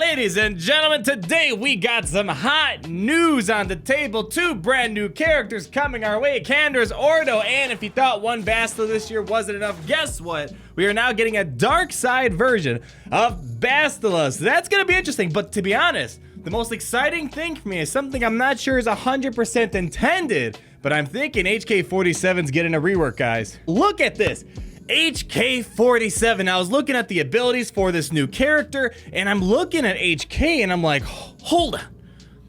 Ladies and gentlemen, today we got some hot news on the table. 2 brand new characters coming our way, Canderous Ordo, and if you thought one Bastila this year wasn't enough, guess what? We are now getting a dark side version of Bastila. So that's gonna be interesting, but to be honest, the most exciting thing for me is something I'm not sure is 100% intended, but I'm thinking HK-47's getting a rework, guys. Look at this. HK-47. I was looking at the abilities for this new character, and I'm looking at HK, and I'm like, hold on.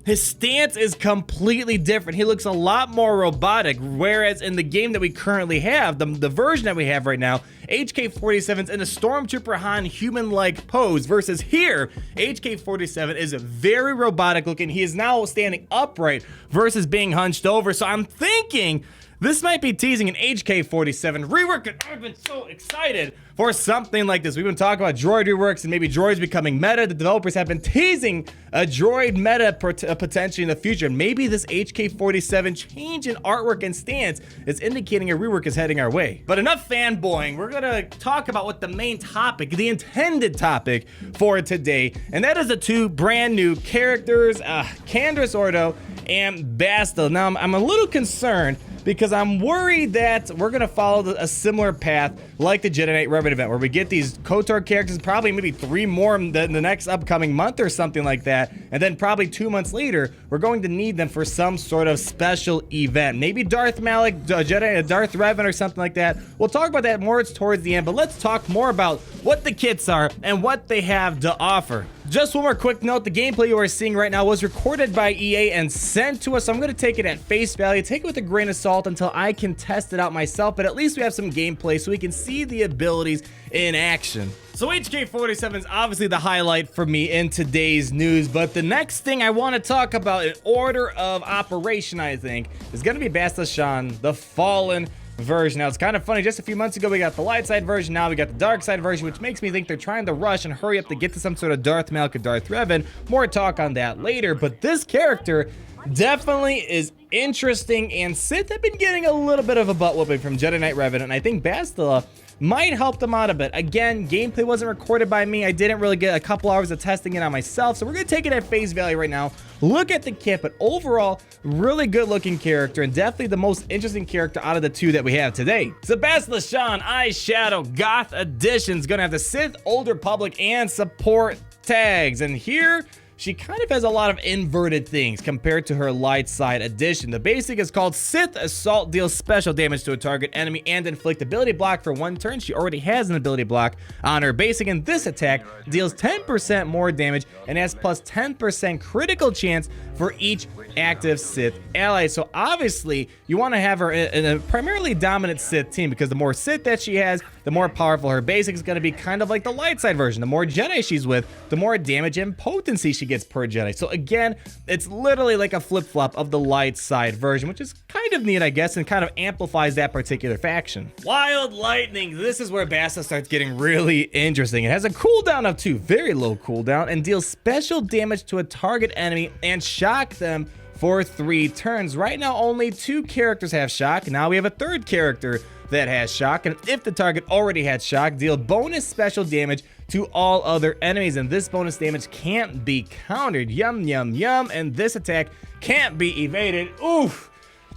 His stance is completely different. He looks a lot more robotic, whereas in the game that we currently have, the version that we have right now, HK-47's in a Stormtrooper Han human-like pose, versus here, HK-47 is very robotic looking. He is now standing upright versus being hunched over, so I'm thinking this might be teasing an HK-47 rework, and I've been so excited for something like this. We've been talking about droid reworks and maybe droids becoming meta. The developers have been teasing a droid meta potentially in the future. Maybe this HK-47 change in artwork and stance is indicating a rework is heading our way. But enough fanboying. We're gonna talk about what the main topic, the intended topic for today, and that is the 2 brand new characters, Canderous Ordo and Bastila. Now, I'm a little concerned because I'm worried that we're gonna follow a similar path like the Jedi Knight Revan event, where we get these KOTOR characters, probably maybe 3 more in the next upcoming month or something like that, and then probably 2 months later, we're going to need them for some sort of special event. Maybe Darth Malak, Darth Revan or something like that. We'll talk about that more towards the end, but let's talk more about what the kits are and what they have to offer. Just one more quick note, the gameplay you are seeing right now was recorded by EA and sent to us, so I'm going to take it at face value, take it with a grain of salt until I can test it out myself, but at least we have some gameplay so we can see the abilities in action. So HK-47 is obviously the highlight for me in today's news, but the next thing I want to talk about in order of operation, I think, is going to be Bastila Shan, the Fallen version. Now, it's kind of funny, just a few months ago we got the light side version, now we got the dark side version, which makes me think they're trying to rush and hurry up to get to some sort of Darth Malak or Darth Revan. More talk on that later, but this character definitely is interesting, and Sith have been getting a little bit of a butt whooping from Jedi Knight Revan, and I think Bastila might help them out a bit. Again, gameplay wasn't recorded by me. I didn't really get a couple hours of testing it on myself, so we're gonna take it at face value right now. Look at the kit, but overall, really good looking character, and definitely the most interesting character out of the 2 that we have today. So Bastila Shan Eyeshadow Goth Edition is gonna have the Sith, Old Republic, and support tags, and here she kind of has a lot of inverted things compared to her light side edition. The basic is called Sith Assault, deals special damage to a target enemy and inflict ability block for 1 turn. She already has an ability block on her basic, and this attack deals 10% more damage and has plus 10% critical chance for each active Sith ally. So obviously you want to have her in a primarily dominant Sith team, because the more Sith that she has, the more powerful her basic is going to be, kind of like the light side version. The more Jedi she's with, the more damage and potency she gets per Jedi. So again, it's literally like a flip-flop of the light side version, which is kind of neat, I guess, and kind of amplifies that particular faction. Wild Lightning. This is where Bastila starts getting really interesting. It has a cooldown of 2, very low cooldown, and deals special damage to a target enemy and shock them for 3 turns. Right now, only 2 characters have shock. Now we have a 3rd character that has shock, and if the target already had shock, deal bonus special damage to all other enemies, and this bonus damage can't be countered. Yum, yum, yum, and this attack can't be evaded. Oof.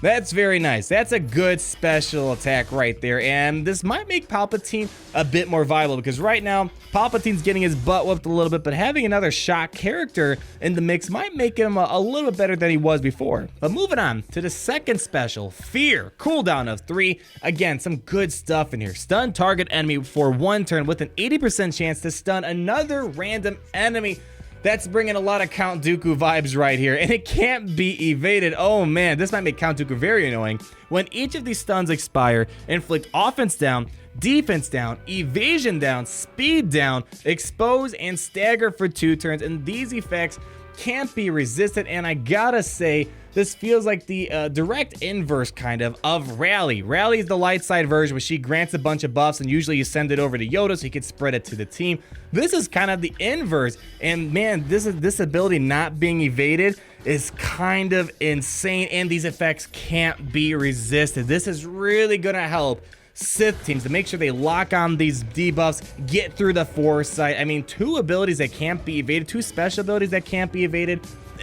That's very nice. That's a good special attack right there, and this might make Palpatine a bit more viable, because right now Palpatine's getting his butt whooped a little bit, but having another shock character in the mix might make him a little bit better than he was before. But moving on to the 2nd special, Fear, cooldown of 3. Again, some good stuff in here. Stun target enemy for 1 turn with an 80% chance to stun another random enemy. That's bringing a lot of Count Dooku vibes right here, and it can't be evaded. Oh man, this might make Count Dooku very annoying. When each of these stuns expire, inflict offense down, defense down, evasion down, speed down, expose, and stagger for 2 turns, and these effects can't be resisted. And I gotta say, this feels like the direct inverse kind of Rally. Rally is the light side version where she grants a bunch of buffs, and usually you send it over to Yoda so he can spread it to the team. This is kind of the inverse, and man, this ability not being evaded is kind of insane, and these effects can't be resisted. This is really gonna help Sith teams to make sure they lock on these debuffs, get through the foresight. I mean, 2 abilities that can't be evaded, 2 special abilities that can't be evaded.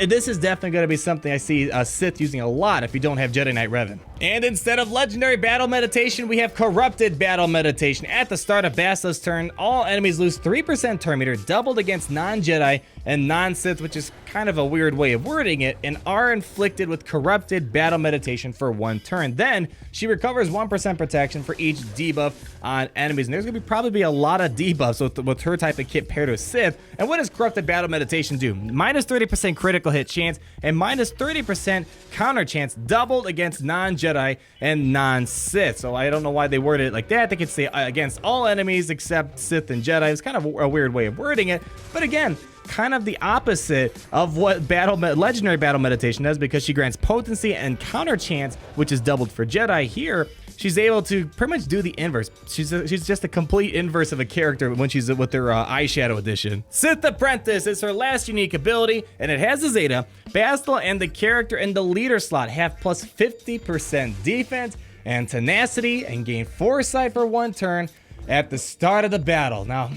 This is definitely going to be something I see Sith using a lot if you don't have Jedi Knight Revan. And instead of Legendary Battle Meditation, we have Corrupted Battle Meditation. At the start of Bastila's turn, all enemies lose 3% turn meter, doubled against non-Jedi and non-Sith, which is kind of a weird way of wording it, and are inflicted with Corrupted Battle Meditation for 1 turn. Then, she recovers 1% protection for each debuff on enemies, and there's going to probably be a lot of debuffs with her type of kit paired with Sith. And what does Corrupted Battle Meditation do? Minus 30% critical hit chance and minus 30% counter chance, doubled against non-Jedi and non-Sith. So I don't know why they worded it like that. They could say against all enemies except Sith and Jedi. It's kind of a weird way of wording it, but again, kind of the opposite of what Legendary Battle Meditation does, because she grants potency and counter chance, which is doubled for Jedi. Here, she's able to pretty much do the inverse. She's just a complete inverse of a character when she's with her eyeshadow edition. Sith Apprentice is her last unique ability, and it has a Zeta. Bastila and the character in the leader slot have plus 50% defense and tenacity and gain foresight for 1 turn at the start of the battle. Now,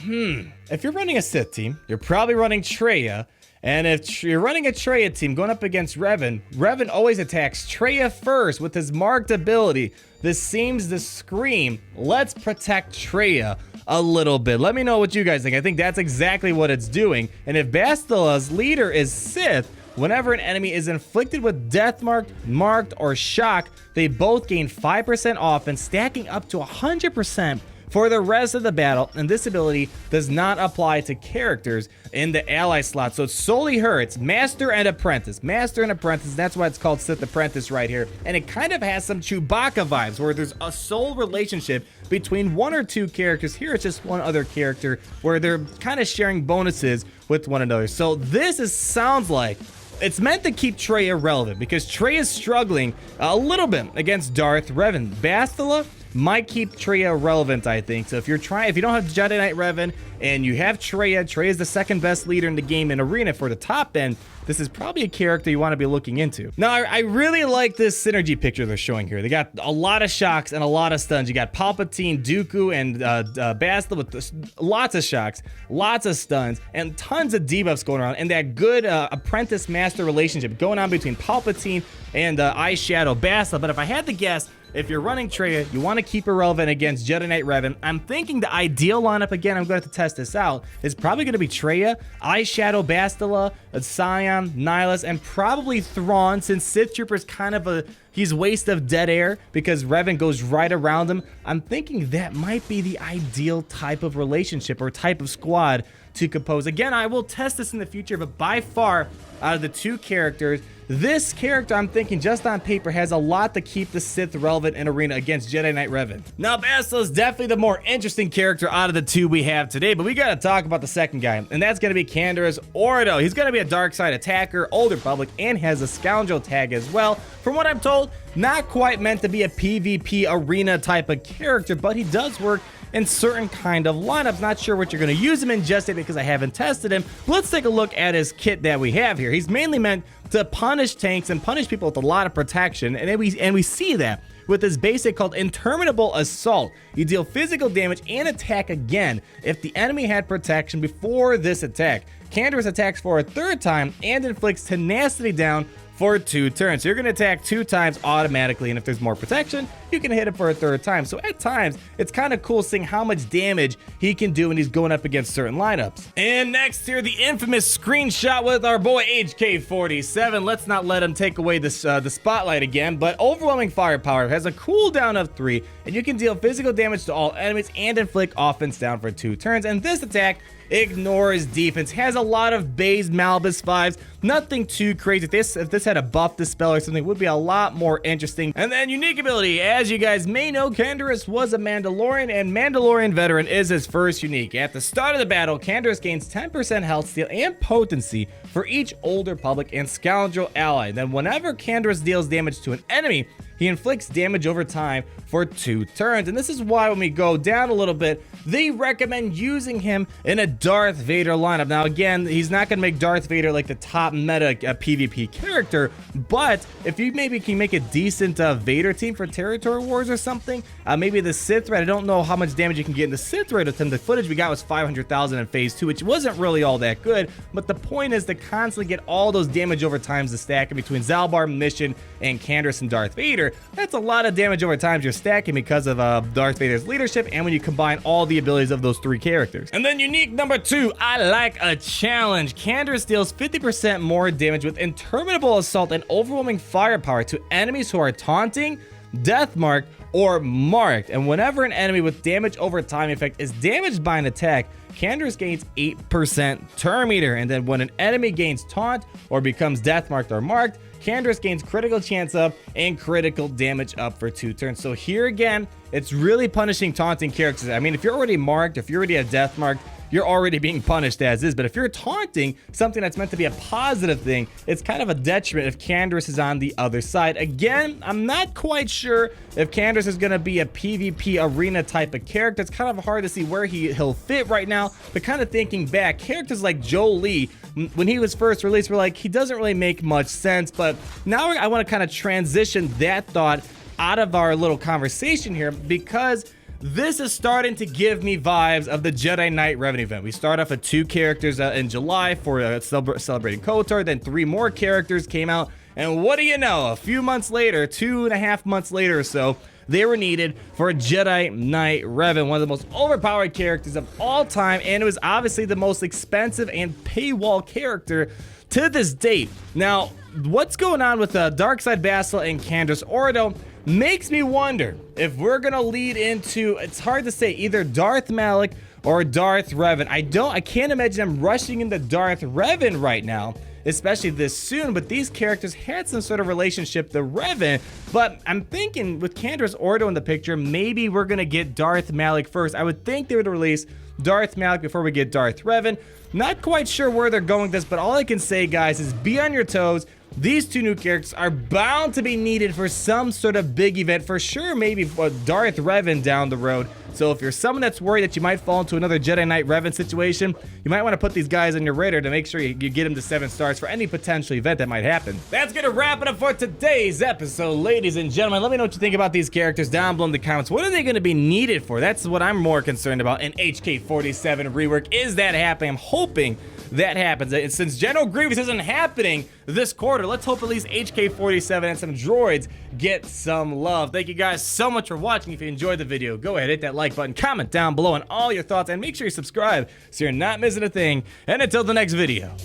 if you're running a Sith team, you're probably running Traya, and if you're running a Traya team going up against Revan, Revan always attacks Traya first with his marked ability. This seems to scream, let's protect Traya a little bit. Let me know what you guys think. I think that's exactly what it's doing, and if Bastila's leader is Sith, whenever an enemy is inflicted with death marked, or shock, they both gain 5% offense, stacking up to 100% for the rest of the battle, and this ability does not apply to characters in the ally slot, so it's solely her. It's Master and Apprentice. That's why it's called Sith Apprentice right here, and it kind of has some Chewbacca vibes, where there's a soul relationship between 1 or 2 characters. Here it's just 1 other character, where they're kind of sharing bonuses with one another. So this sounds like it's meant to keep Traya relevant, because Traya is struggling a little bit against Darth Revan. Bastila might keep Traya relevant, I think. So if you don't have Jedi Knight Revan and you have Traya is the 2nd best leader in the game in Arena for the top end, this is probably a character you want to be looking into. Now, I really like this synergy picture they're showing here. They got a lot of shocks and a lot of stuns. You got Palpatine, Dooku, and Bastila with lots of shocks, lots of stuns, and tons of debuffs going around, and that good apprentice-master relationship going on between Palpatine and Eyeshadow Bastila. But if I had to guess, if you're running Traya, you want to keep her relevant against Jedi Knight Revan. I'm thinking the ideal lineup, again, I'm going to have to test this out, is probably going to be Traya, Eyeshadow Bastila, Scion, Nihilus, and probably Thrawn, since Sith Trooper's kind of he's waste of dead air because Revan goes right around him. I'm thinking that might be the ideal type of relationship or type of squad to compose. Again, I will test this in the future, but by far, out of the 2 characters, this character, I'm thinking, just on paper, has a lot to keep the Sith relevant in Arena against Jedi Knight Revan. Now, Bastila is definitely the more interesting character out of the 2 we have today, but we gotta talk about the second guy, and that's gonna be Canderous Ordo. He's gonna be a dark side attacker, Old Republic, and has a scoundrel tag as well. From what I'm told, not quite meant to be a PvP arena type of character, but he does work in certain kind of lineups. Not sure what you're going to use him in just yet because I haven't tested him. But let's take a look at his kit that we have here. He's mainly meant to punish tanks and punish people with a lot of protection, and we see that with his basic called Interminable Assault. You deal physical damage and attack again if the enemy had protection before this attack. Canderous attacks for a 3rd time and inflicts tenacity down for 2 turns. So you're going to attack 2 times automatically, and if there's more protection, you can hit him for a 3rd time. So at times, it's kind of cool seeing how much damage he can do when he's going up against certain lineups. And next here, the infamous screenshot with our boy HK-47. Let's not let him take away this the spotlight again, but overwhelming firepower, has a cooldown of 3, and you can deal physical damage to all enemies and inflict offense down for 2 turns. And this attack ignores defense, has a lot of Baze Malbus vibes, nothing too crazy. If this had a buff dispel or something, it would be a lot more interesting. And then unique ability, as you guys may know, Canderous was a Mandalorian, and Mandalorian Veteran is his first unique. At the start of the battle, Canderous gains 10% health steal and potency for each Old Republic and Scoundrel ally. Then whenever Canderous deals damage to an enemy, he he inflicts damage over time for 2 turns. And this is why when we go down a little bit, they recommend using him in a Darth Vader lineup. Now again, he's not going to make Darth Vader like the top meta PvP character, but if you maybe can make a decent Vader team for Territory Wars or something, maybe the Sith Raid, I don't know how much damage you can get in the Sith Raid with him. The footage we got was 500,000 in phase 2, which wasn't really all that good, but the point is to constantly get all those damage over times to stack in between Zalbar, Mission, and Canderous and Darth Vader. That's a lot of damage over times you're stacking because of Darth Vader's leadership and when you combine all the abilities of those 3 characters. And then unique number 2, I like a challenge. Canderous deals 50% more damage with Interminable Assault and overwhelming firepower to enemies who are taunting, death marked, or marked. And whenever an enemy with damage over time effect is damaged by an attack, Canderous gains 8% turn meter. And then when an enemy gains taunt or becomes death marked or marked, Canderous gains critical chance up and critical damage up for 2 turns. So here again, it's really punishing taunting characters. I mean, if you're already marked, if you're already a death marked, you're already being punished as is. But if you're taunting something that's meant to be a positive thing, it's kind of a detriment if Canderous is on the other side. Again, I'm not quite sure if Canderous is going to be a PvP arena type of character. It's kind of hard to see where he'll fit right now. But kind of thinking back, characters like Jolie, when he was first released, were like, he doesn't really make much sense. But now I want to kind of transition that thought out of our little conversation here, because this is starting to give me vibes of the Jedi Knight Revan event. We start off with 2 characters in July for celebrating KOTOR, then 3 more characters came out, and what do you know, a few months later, 2.5 months later or so, they were needed for a Jedi Knight Revan, one of the most overpowered characters of all time, and it was obviously the most expensive and paywall character to this date. Now, what's going on with Darkside Bastila and Canderous Ordo makes me wonder if we're gonna lead into, it's hard to say, either Darth Malik or Darth Revan. I can't imagine them rushing into Darth Revan right now, especially this soon, but these characters had some sort of relationship to Revan. But I'm thinking with Canderous Ordo in the picture, maybe we're gonna get Darth Malik first. I would think they would release Darth Malik before we get Darth Revan. Not quite sure where they're going with this, but all I can say, guys, is be on your toes. These 2 new characters are bound to be needed for some sort of big event, for sure, maybe for Darth Revan down the road. So if you're someone that's worried that you might fall into another Jedi Knight Revan situation, you might want to put these guys on your radar to make sure you get them to 7 stars for any potential event that might happen. That's gonna wrap it up for today's episode, ladies and gentlemen. Let me know what you think about these characters down below in the comments. What are they gonna be needed for? That's what I'm more concerned about. In HK-47 rework, is that happening? I'm hoping that happens. And since General Grievous isn't happening this quarter, let's hope at least HK-47 and some droids get some love. Thank you guys so much for watching. If you enjoyed the video, go ahead, hit that like button, comment down below on all your thoughts, and make sure you subscribe so you're not missing a thing. And until the next video.